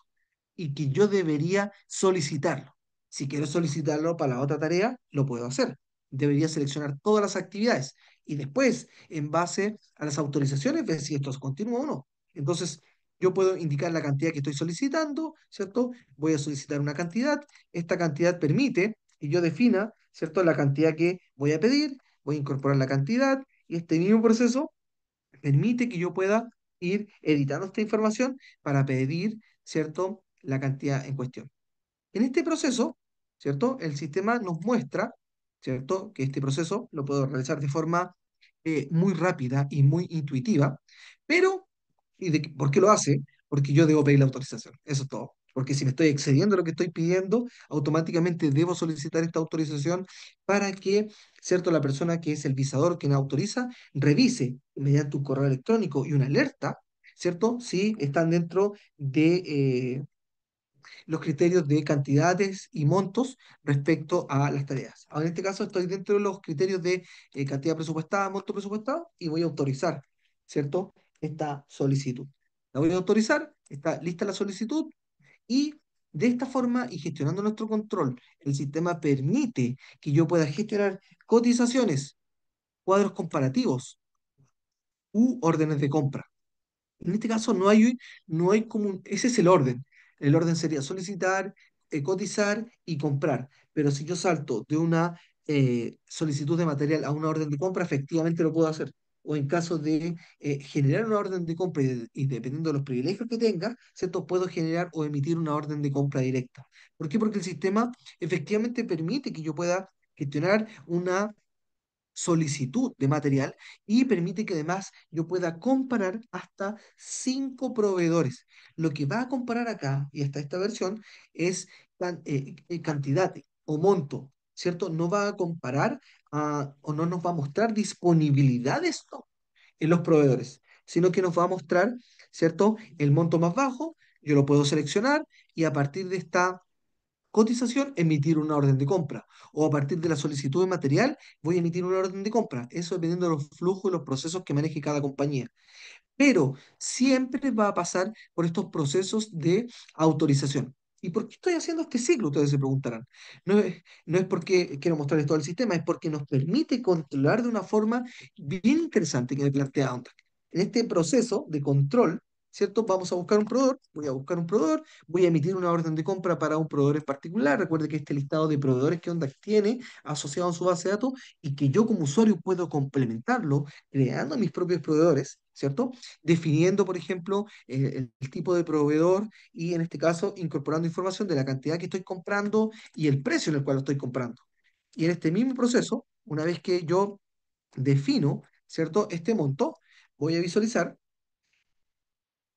y que yo debería solicitarlo. Si quiero solicitarlo para la otra tarea, lo puedo hacer. Debería seleccionar todas las actividades y después, en base a las autorizaciones, ver si esto es continuo o no. Entonces, yo puedo indicar la cantidad que estoy solicitando, ¿cierto? Voy a solicitar una cantidad. Esta cantidad permite que yo defina, ¿cierto?, la cantidad que voy a pedir, voy a incorporar la cantidad y este mismo proceso permite que yo pueda ir editando esta información para pedir, ¿cierto?, la cantidad en cuestión. En este proceso, ¿cierto?, el sistema nos muestra, ¿cierto?, que este proceso lo puedo realizar de forma muy rápida y muy intuitiva, pero, ¿por qué lo hace? Porque yo debo pedir la autorización, eso es todo. Porque si me estoy excediendo lo que estoy pidiendo, automáticamente debo solicitar esta autorización para que, ¿cierto?, la persona que es el visador quien autoriza, revise mediante un correo electrónico y una alerta, ¿cierto?, si están dentro de los criterios de cantidades y montos respecto a las tareas. Ahora, en este caso estoy dentro de los criterios de cantidad presupuestada, monto presupuestado y voy a autorizar, ¿cierto? Esta solicitud. La voy a autorizar, está lista la solicitud y de esta forma y gestionando nuestro control, el sistema permite que yo pueda gestionar cotizaciones, cuadros comparativos u órdenes de compra. En este caso no hay como ese es el orden. El orden sería solicitar, cotizar y comprar. Pero si yo salto de una solicitud de material a una orden de compra, efectivamente lo puedo hacer. O en caso de generar una orden de compra y dependiendo de los privilegios que tenga, ¿cierto? Puedo generar o emitir una orden de compra directa. ¿Por qué? Porque el sistema efectivamente permite que yo pueda gestionar una solicitud de material y permite que además yo pueda comparar hasta 5 proveedores. Lo que va a comparar acá y hasta esta versión es cantidad o monto, ¿cierto? No va a comparar o no nos va a mostrar disponibilidad de stock en los proveedores, sino que nos va a mostrar, ¿cierto? El monto más bajo, yo lo puedo seleccionar y a partir de esta cotización, emitir una orden de compra. O a partir de la solicitud de material, voy a emitir una orden de compra. Eso dependiendo de los flujos y los procesos que maneje cada compañía, pero siempre va a pasar por estos procesos de autorización. ¿Y por qué estoy haciendo este ciclo? Ustedes se preguntarán. No es porque quiero mostrarles todo el sistema, es porque nos permite controlar de una forma bien interesante que me plantea ONDAC. En este proceso de control, ¿cierto? Vamos a buscar un proveedor, voy a buscar un proveedor, voy a emitir una orden de compra para un proveedor en particular. Recuerde que este listado de proveedores que ONDAC tiene asociado en su base de datos y que yo como usuario puedo complementarlo creando mis propios proveedores, ¿cierto? Definiendo, por ejemplo, el tipo de proveedor y en este caso incorporando información de la cantidad que estoy comprando y el precio en el cual lo estoy comprando. Y en este mismo proceso, una vez que yo defino, ¿cierto?, este monto, voy a visualizar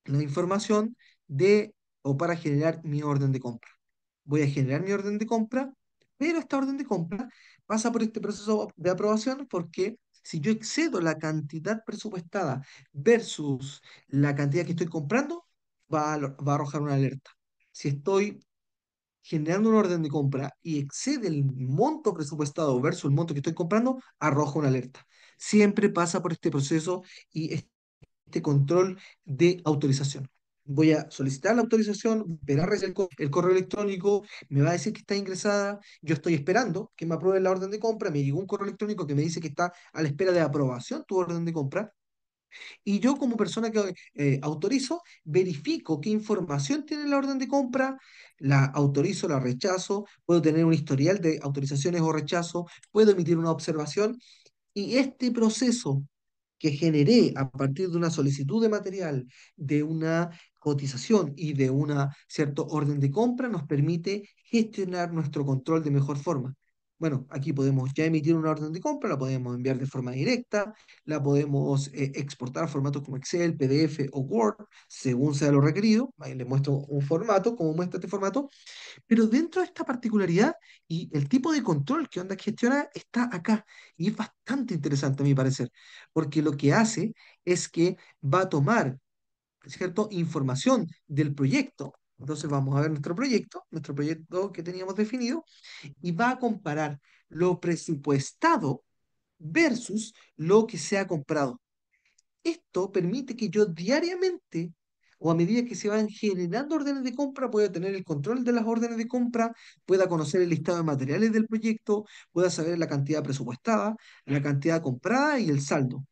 la información de o para generar mi orden de compra. Voy a generar mi orden de compra, pero esta orden de compra pasa por este proceso de aprobación porque Si yo excedo la cantidad presupuestada versus la cantidad que estoy comprando, va a arrojar una alerta. Si estoy generando una orden de compra y excede el monto presupuestado versus el monto que estoy comprando, arroja una alerta. Siempre pasa por este proceso y este control de autorización. Voy a solicitar la autorización, verá recién el correo electrónico, me va a decir que está ingresada, yo estoy esperando que me aprueben la orden de compra, me llegó un correo electrónico que me dice que está a la espera de aprobación tu orden de compra, y yo como persona que autorizo, verifico qué información tiene la orden de compra, la autorizo, la rechazo, puedo tener un historial de autorizaciones o rechazo, puedo emitir una observación, y este proceso que generé a partir de una solicitud de material, de una cotización y de una cierta orden de compra, nos permite gestionar nuestro control de mejor forma. Bueno, aquí podemos ya emitir una orden de compra, la podemos enviar de forma directa, la podemos exportar a formatos como Excel, PDF o Word, según sea lo requerido. Ahí les muestro un formato, como muestra este formato, pero dentro de esta particularidad y el tipo de control que Onda gestiona está acá. Y es bastante interesante a mi parecer, porque lo que hace es que va a tomar, ¿cierto?, información del proyecto. Entonces vamos a ver nuestro proyecto que teníamos definido, y va a comparar lo presupuestado versus lo que se ha comprado. Esto permite que yo diariamente, o a medida que se van generando órdenes de compra, pueda tener el control de las órdenes de compra, pueda conocer el listado de materiales del proyecto, pueda saber la cantidad presupuestada, la cantidad comprada y el saldo.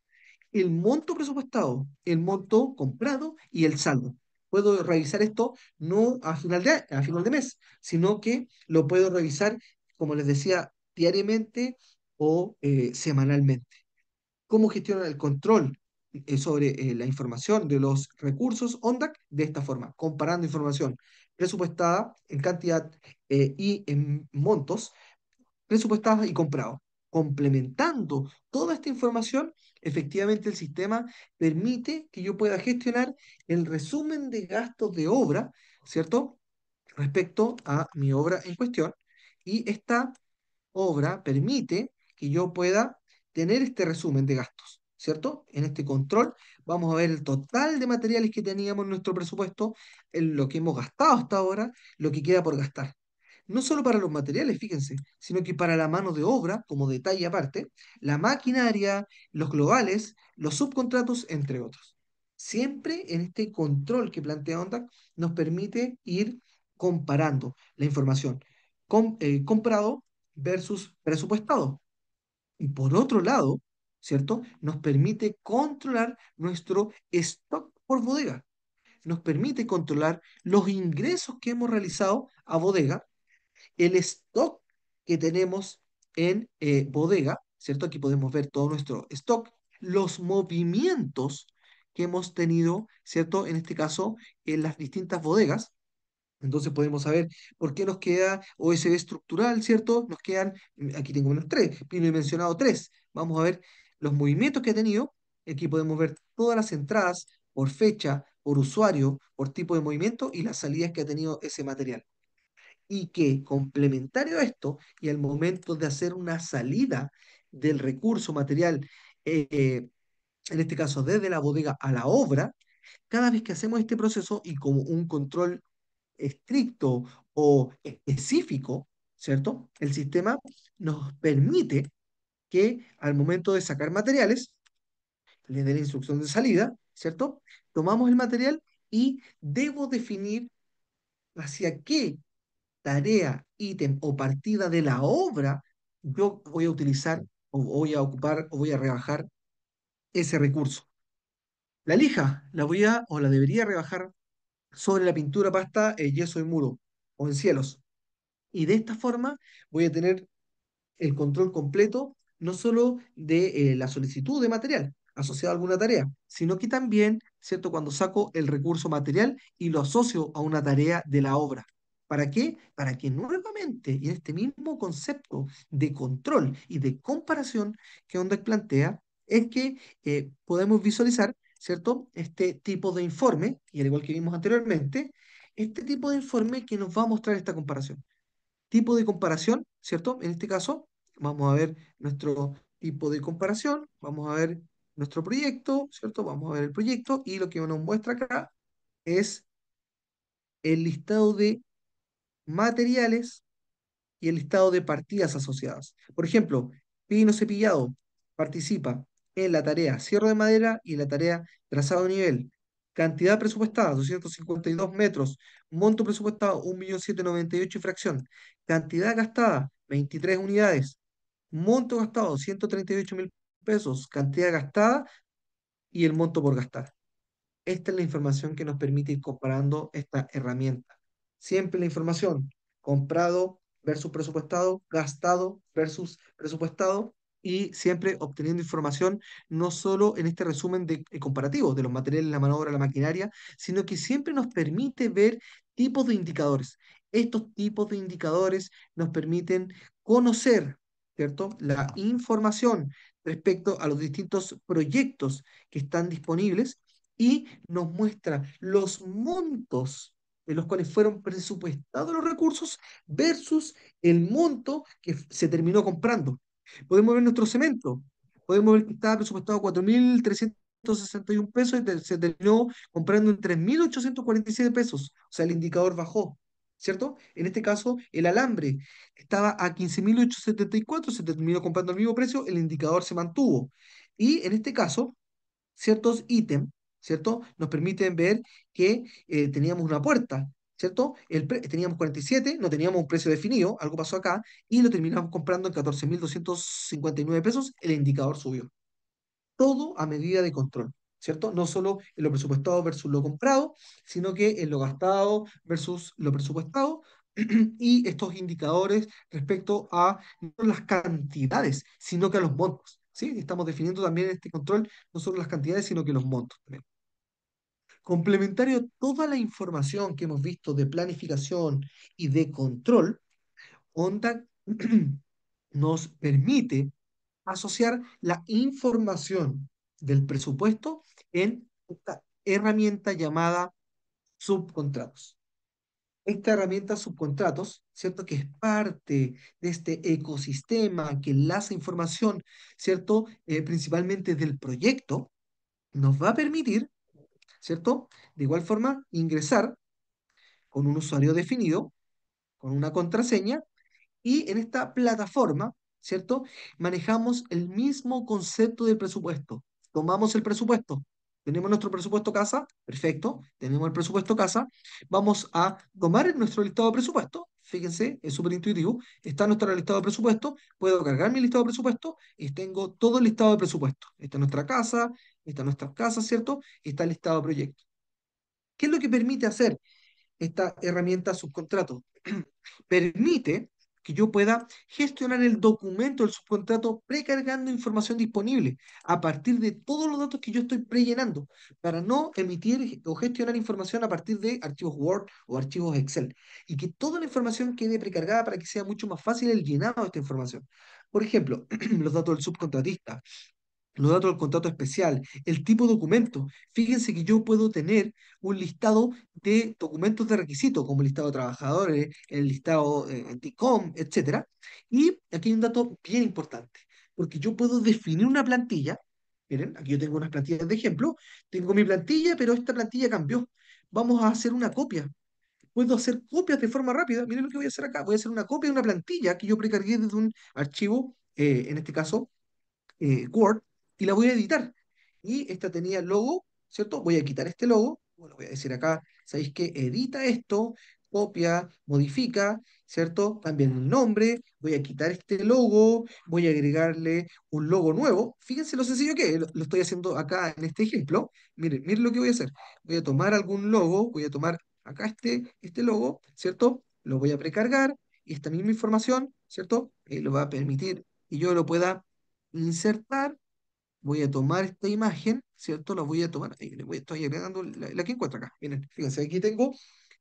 El monto presupuestado, el monto comprado y el saldo. Puedo revisar esto no a final de mes, sino que lo puedo revisar, como les decía, diariamente o semanalmente. ¿Cómo gestionan el control sobre la información de los recursos ONDAC? De esta forma, comparando información presupuestada en cantidad y en montos, presupuestados y comprados. Complementando toda esta información, efectivamente el sistema permite que yo pueda gestionar el resumen de gastos de obra, ¿cierto? Respecto a mi obra en cuestión. Y esta obra permite que yo pueda tener este resumen de gastos, ¿cierto? En este control vamos a ver el total de materiales que teníamos en nuestro presupuesto, en lo que hemos gastado hasta ahora, lo que queda por gastar. No solo para los materiales, fíjense, sino que para la mano de obra, como detalle aparte, la maquinaria, los globales, los subcontratos, entre otros. Siempre en este control que plantea ONDAC nos permite ir comparando la información comprado versus presupuestado. Y por otro lado, ¿cierto? Nos permite controlar nuestro stock por bodega. Nos permite controlar los ingresos que hemos realizado a bodega, el stock que tenemos en bodega, ¿cierto? Aquí podemos ver todo nuestro stock, los movimientos que hemos tenido, ¿cierto? En este caso, en las distintas bodegas. Entonces podemos saber por qué nos queda OSB estructural, ¿cierto? Nos quedan, aquí tengo menos tres, pero he mencionado tres. Vamos a ver los movimientos que ha tenido. Aquí podemos ver todas las entradas por fecha, por usuario, por tipo de movimiento y las salidas que ha tenido ese material. Y que complementario a esto, y al momento de hacer una salida del recurso material, eh, en este caso desde la bodega a la obra, cada vez que hacemos este proceso y como un control estricto o específico, ¿cierto? El sistema nos permite que al momento de sacar materiales, le dé la instrucción de salida, ¿cierto? Tomamos el material y debo definir hacia qué tarea, ítem o partida de la obra yo voy a utilizar o voy a ocupar o voy a rebajar ese recurso. La lija la voy a o la debería rebajar sobre la pintura pasta, yeso y muro o en cielos. Y de esta forma voy a tener el control completo, no solo de la solicitud de material asociado a alguna tarea, sino que también, ¿cierto?, cuando saco el recurso material y lo asocio a una tarea de la obra. ¿Para qué? Para que nuevamente, y en este mismo concepto de control y de comparación que ONDAC plantea, es que podemos visualizar, ¿cierto?, este tipo de informe, y al igual que vimos anteriormente, este tipo de informe que nos va a mostrar esta comparación tipo de comparación, ¿cierto? En este caso, vamos a ver nuestro tipo de comparación, vamos a ver nuestro proyecto, ¿cierto? Vamos a ver el proyecto y lo que nos muestra acá es el listado de materiales y el listado de partidas asociadas. Por ejemplo, Pino Cepillado participa en la tarea cierre de madera y la tarea trazado de nivel. Cantidad presupuestada, 252 metros. Monto presupuestado, 1.798.000 y fracción. Cantidad gastada, 23 unidades. Monto gastado, 138.000 pesos. Cantidad gastada y el monto por gastar. Esta es la información que nos permite ir comparando esta herramienta. Siempre la información comprado versus presupuestado, gastado versus presupuestado y siempre obteniendo información no solo en este resumen comparativo de los materiales, la mano de obra, la maquinaria, sino que siempre nos permite ver tipos de indicadores. Estos tipos de indicadores nos permiten conocer, ¿cierto?, la información respecto a los distintos proyectos que están disponibles y nos muestra los montos en los cuales fueron presupuestados los recursos versus el monto que se terminó comprando. Podemos ver nuestro cemento, podemos ver que estaba presupuestado 4.361 pesos y se terminó comprando en 3.847 pesos, o sea, el indicador bajó. ¿Cierto? En este caso, el alambre estaba a 15.874, se terminó comprando al mismo precio, el indicador se mantuvo. Y en este caso, ciertos ítems, ¿cierto? Nos permiten ver que teníamos una puerta, ¿cierto? Teníamos 47, no teníamos un precio definido, algo pasó acá, y lo terminamos comprando en 14.259 pesos, el indicador subió. Todo a medida de control, ¿cierto? No solo en lo presupuestado versus lo comprado, sino que en lo gastado versus lo presupuestado, y estos indicadores respecto a no las cantidades, sino que a los montos. ¿Sí? Estamos definiendo también este control, no solo las cantidades, sino que los montos también. Complementario a toda la información que hemos visto de planificación y de control, ONDAC nos permite asociar la información del presupuesto en esta herramienta llamada subcontratos. Esta herramienta subcontratos, ¿cierto? Que es parte de este ecosistema que enlaza información, ¿cierto? Principalmente del proyecto, nos va a permitir, ¿cierto? De igual forma, ingresar con un usuario definido, con una contraseña, y en esta plataforma, ¿cierto? Manejamos el mismo concepto de presupuesto. Tomamos el presupuesto. Tenemos nuestro presupuesto casa, perfecto, tenemos el presupuesto casa. Vamos a tomar nuestro listado de presupuesto. Fíjense, es súper intuitivo. Está nuestro listado de presupuesto. Puedo cargar mi listado de presupuesto y tengo todo el listado de presupuesto. Esta es nuestra casa, esta es nuestra casa, ¿cierto? Y está el listado de proyectos. ¿Qué es lo que permite hacer esta herramienta subcontrato? Permite que yo pueda gestionar el documento del subcontrato precargando información disponible a partir de todos los datos que yo estoy prellenando, para no emitir o gestionar información a partir de archivos Word o archivos Excel, y que toda la información quede precargada para que sea mucho más fácil el llenado de esta información. Por ejemplo, los datos del subcontratista, los datos del contrato especial, el tipo de documento. Fíjense que yo puedo tener un listado de documentos de requisito, como el listado de trabajadores, el listado TICOM, etcétera. Y aquí hay un dato bien importante, porque yo puedo definir una plantilla. Miren, aquí yo tengo unas plantillas de ejemplo. Tengo mi plantilla, pero esta plantilla cambió. Vamos a hacer una copia. Puedo hacer copias de forma rápida. Miren lo que voy a hacer acá. Voy a hacer una copia de una plantilla que yo precargué desde un archivo, en este caso Word, y la voy a editar. Y esta tenía el logo, ¿cierto? Voy a quitar este logo, bueno, voy a decir acá, ¿sabéis qué? Edita esto, copia, modifica, ¿cierto? También el nombre, voy a quitar este logo, voy a agregarle un logo nuevo. Fíjense lo sencillo que es, lo estoy haciendo acá en este ejemplo. Miren, miren lo que voy a hacer. Voy a tomar algún logo, voy a tomar acá este logo, ¿cierto? Lo voy a precargar y esta misma información, ¿cierto? Lo va a permitir que yo lo pueda insertar, voy a tomar esta imagen, ¿cierto? La voy a tomar, estoy agregando la que encuentro acá. Miren, fíjense, aquí tengo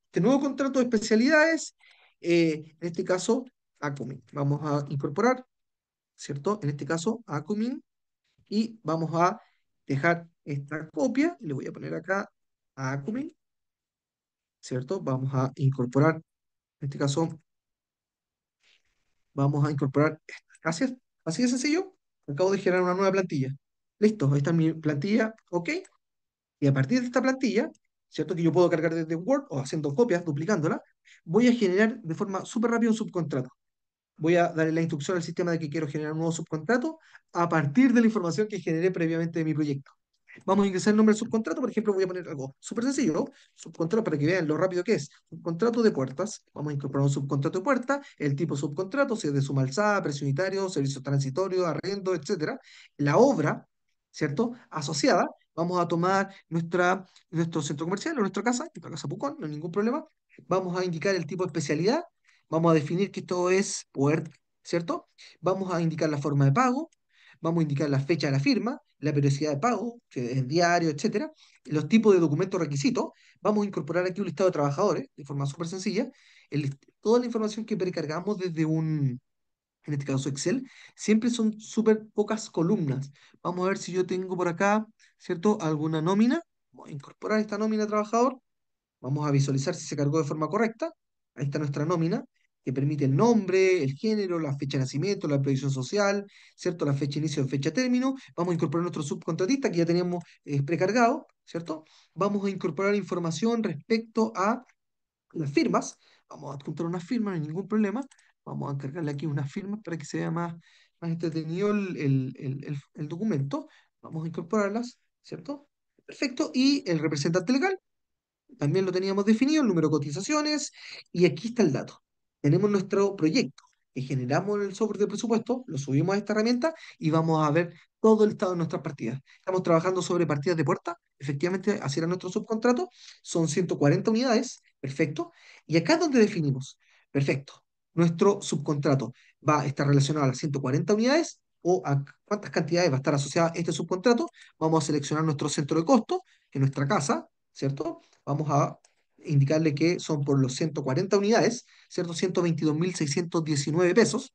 este nuevo contrato de especialidades, en este caso, Acumin. Vamos a incorporar, ¿cierto? En este caso, Acumin, y vamos a dejar esta copia, le voy a poner acá a Acumin, ¿cierto? Vamos a incorporar, en este caso, vamos a incorporar, así es, así de sencillo. Acabo de generar una nueva plantilla. Listo, ahí está mi plantilla, ok. Y a partir de esta plantilla, ¿cierto? Que yo puedo cargar desde Word o haciendo copias, duplicándola, voy a generar de forma súper rápida un subcontrato. Voy a darle la instrucción al sistema de que quiero generar un nuevo subcontrato a partir de la información que generé previamente de mi proyecto. Vamos a ingresar el nombre del subcontrato, por ejemplo, voy a poner algo súper sencillo, ¿no? Subcontrato para que vean lo rápido que es. Subcontrato de puertas. Vamos a incorporar un subcontrato de puerta, el tipo subcontrato, si es de suma alzada, precio unitario, servicio transitorio, arriendo, etcétera. La obra, ¿cierto? Asociada, vamos a tomar nuestro centro comercial o nuestra casa Pucón, no hay ningún problema. Vamos a indicar el tipo de especialidad, vamos a definir que esto es puerta, ¿cierto? Vamos a indicar la forma de pago, vamos a indicar la fecha de la firma, la periodicidad de pago, que es diario, etcétera, los tipos de documentos requisitos. Vamos a incorporar aquí un listado de trabajadores de forma súper sencilla. Toda la información que precargamos desde en este caso Excel, siempre son súper pocas columnas. Vamos a ver si yo tengo por acá, ¿cierto? Alguna nómina. Vamos a incorporar esta nómina de trabajador. Vamos a visualizar si se cargó de forma correcta. Ahí está nuestra nómina, que permite el nombre, el género, la fecha de nacimiento, la previsión social, ¿cierto? La fecha de inicio y fecha de término. Vamos a incorporar nuestro subcontratista, que ya teníamos precargado, ¿cierto? Vamos a incorporar información respecto a las firmas. Vamos a adjuntar unas firmas, no hay ningún problema. Vamos a cargarle aquí unas firmas para que se vea más entretenido el documento. Vamos a incorporarlas, ¿cierto? Perfecto. Y el representante legal también lo teníamos definido, el número de cotizaciones, y aquí está el dato. Tenemos nuestro proyecto que generamos en el software de presupuesto, lo subimos a esta herramienta y vamos a ver todo el estado de nuestras partidas. Estamos trabajando sobre partidas de puerta, efectivamente, así era nuestro subcontrato, son 140 unidades, perfecto. Y acá es donde definimos, perfecto, nuestro subcontrato va a estar relacionado a las 140 unidades o a cuántas cantidades va a estar asociada este subcontrato. Vamos a seleccionar nuestro centro de costo, que es nuestra casa, ¿cierto? Vamos a indicarle que son por los 140 unidades, ¿cierto? 122.619 pesos.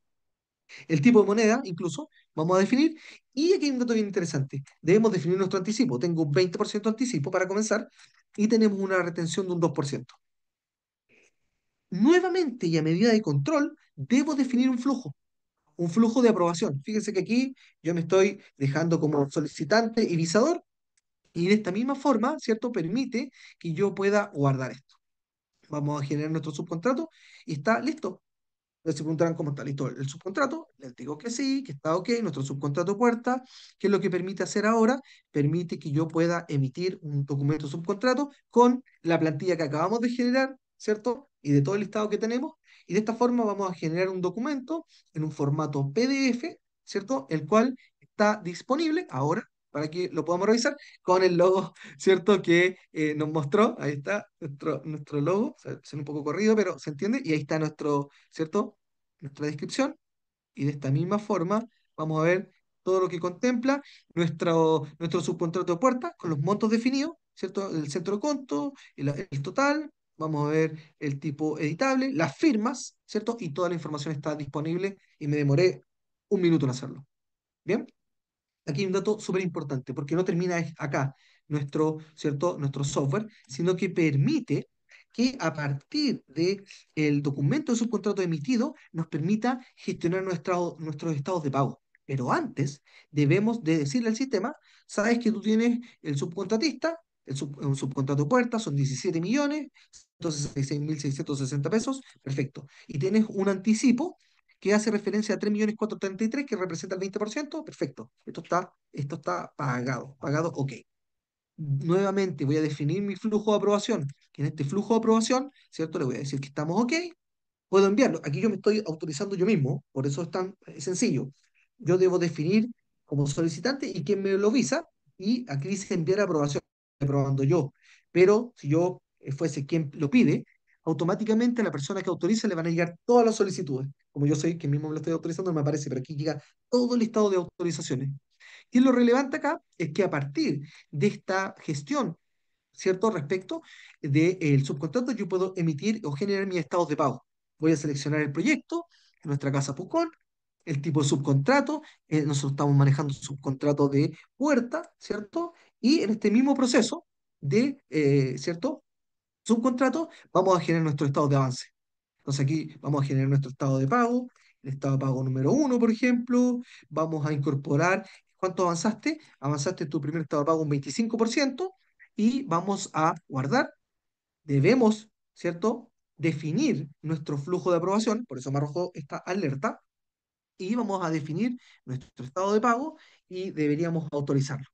El tipo de moneda, incluso, vamos a definir. Y aquí hay un dato bien interesante. Debemos definir nuestro anticipo. Tengo un 20% de anticipo para comenzar y tenemos una retención de un 2%. Nuevamente y a medida de control, debo definir un flujo de aprobación. Fíjense que aquí yo me estoy dejando como solicitante y visador y de esta misma forma, ¿cierto? Permite que yo pueda guardar esto. Vamos a generar nuestro subcontrato y está listo. Entonces se preguntarán cómo está listo el subcontrato. Les digo que sí, que está ok, nuestro subcontrato puerta. ¿Qué es lo que permite hacer ahora? Permite que yo pueda emitir un documento subcontrato con la plantilla que acabamos de generar, ¿cierto? Y de todo el listado que tenemos. Y de esta forma vamos a generar un documento en un formato PDF, ¿cierto? El cual está disponible ahora para que lo podamos revisar con el logo, ¿cierto? Que nos mostró. Ahí está nuestro logo. Se un poco corrido, pero se entiende. Y ahí está nuestro, ¿cierto? Nuestra descripción y de esta misma forma vamos a ver todo lo que contempla nuestro subcontrato de puerta con los montos definidos, ¿cierto? El centro de conto, el total, vamos a ver el tipo editable, las firmas, ¿cierto? Y toda la información está disponible y me demoré un minuto en hacerlo. ¿Bien? Aquí hay un dato súper importante, porque no termina acá ¿cierto? Nuestro software, sino que permite que a partir de el documento de subcontrato emitido nos permita gestionar nuestros estados de pago. Pero antes debemos de decirle al sistema, sabes que tú tienes el subcontratista, un subcontrato puerta, son 17 millones, 166.660 pesos, perfecto. Y tienes un anticipo que hace referencia a 3.433.000, que representa el 20%, perfecto. Esto está pagado, ok. Nuevamente voy a definir mi flujo de aprobación, que en este flujo de aprobación, ¿cierto? Le voy a decir que estamos ok, puedo enviarlo. Aquí yo me estoy autorizando yo mismo, por eso es tan sencillo. Yo debo definir como solicitante y quién me lo visa, y aquí dice enviar aprobación, aprobando yo. Pero si yo fuese quien lo pide, automáticamente a la persona que autoriza le van a llegar todas las solicitudes. Como yo soy quien mismo me lo estoy autorizando, no me aparece, pero aquí llega todo el listado de autorizaciones. Y lo relevante acá es que a partir de esta gestión, ¿cierto? Respecto del subcontrato, yo puedo emitir o generar mis estados de pago. Voy a seleccionar el proyecto, en nuestra casa Pucón, el tipo de subcontrato, nosotros estamos manejando subcontrato de puerta, ¿cierto? Y en este mismo proceso ¿cierto? Subcontrato, vamos a generar nuestro estado de avance. Entonces aquí vamos a generar nuestro estado de pago el estado de pago número uno, por ejemplo. Vamos a incorporar, ¿cuánto avanzaste? Avanzaste tu primer estado de pago un 25% y vamos a guardar. Debemos, ¿cierto? Definir nuestro flujo de aprobación, por eso me arrojó esta alerta, y vamos a definir nuestro estado de pago y deberíamos autorizarlo.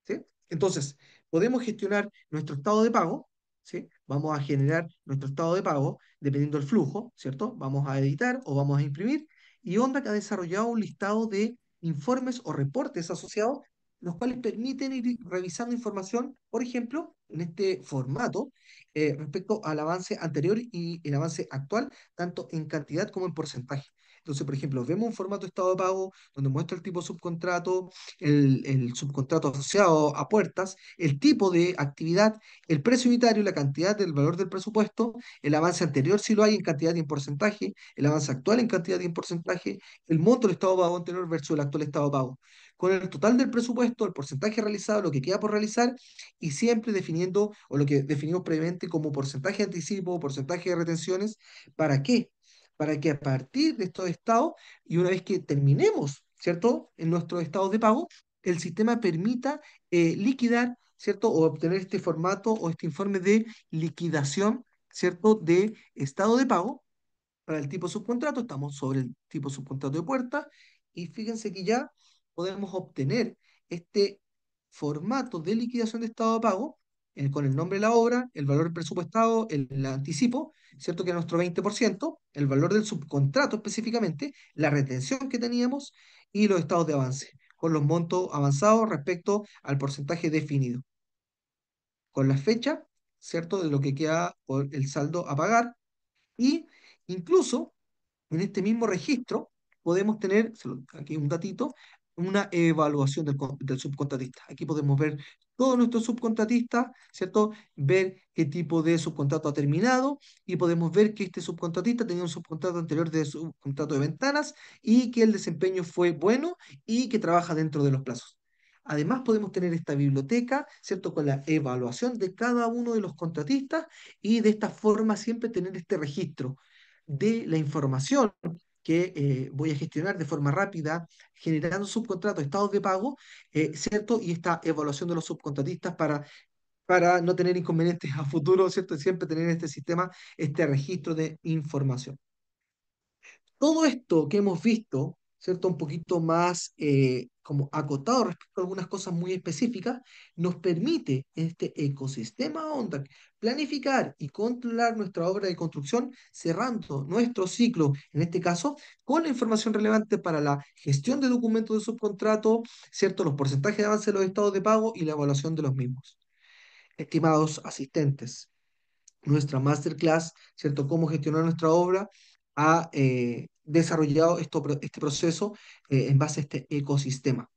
¿Sí? Entonces, podemos gestionar nuestro estado de pago, ¿sí? Vamos a generar nuestro estado de pago dependiendo del flujo, ¿cierto? Vamos a editar o vamos a imprimir, y OnDac ha desarrollado un listado de informes o reportes asociados, los cuales permiten ir revisando información, por ejemplo, en este formato, respecto al avance anterior y el avance actual, tanto en cantidad como en porcentaje. Entonces, por ejemplo, vemos un formato de estado de pago donde muestra el tipo de subcontrato, el subcontrato asociado a puertas, el tipo de actividad, el precio unitario, la cantidad del valor del presupuesto, el avance anterior si lo hay en cantidad y en porcentaje, el avance actual en cantidad y en porcentaje, el monto del estado de pago anterior versus el actual estado de pago. Con el total del presupuesto, el porcentaje realizado, lo que queda por realizar, y siempre definiendo, o lo que definimos previamente como porcentaje de anticipo, porcentaje de retenciones. ¿Para qué? Para que a partir de estos estados, y una vez que terminemos, ¿cierto? En nuestros estados de pago, el sistema permita liquidar, ¿cierto? O obtener este formato o este informe de liquidación, ¿cierto? De estado de pago para el tipo subcontrato. Estamos sobre el tipo subcontrato de puerta, y fíjense que ya podemos obtener este formato de liquidación de estado de pago, con el nombre de la obra, el valor presupuestado, el anticipo, ¿cierto? Que es nuestro 20%, el valor del subcontrato específicamente, la retención que teníamos y los estados de avance, con los montos avanzados respecto al porcentaje definido, con la fecha, ¿cierto? De lo que queda por el saldo a pagar, y incluso en este mismo registro podemos tener, aquí un datito, una evaluación del subcontratista. Aquí podemos ver todos nuestros subcontratistas, ¿cierto? Ver qué tipo de subcontrato ha terminado, y podemos ver que este subcontratista tenía un subcontrato anterior de subcontrato de ventanas y que el desempeño fue bueno y que trabaja dentro de los plazos. Además, podemos tener esta biblioteca, ¿cierto? Con la evaluación de cada uno de los contratistas, y de esta forma siempre tener este registro de la información que voy a gestionar de forma rápida, generando subcontratos, estados de pago, ¿cierto? Y esta evaluación de los subcontratistas para no tener inconvenientes a futuro, ¿cierto? Y siempre tener en este sistema este registro de información. Todo esto que hemos visto, ¿cierto? Un poquito más como acotado respecto a algunas cosas muy específicas, nos permite en este ecosistema ONDAC planificar y controlar nuestra obra de construcción, cerrando nuestro ciclo, en este caso, con la información relevante para la gestión de documentos de subcontrato, ¿cierto? Los porcentajes de avance de los estados de pago y la evaluación de los mismos. Estimados asistentes, nuestra masterclass, ¿cierto? Cómo gestionar nuestra obra, ha desarrollado este proceso en base a este ecosistema.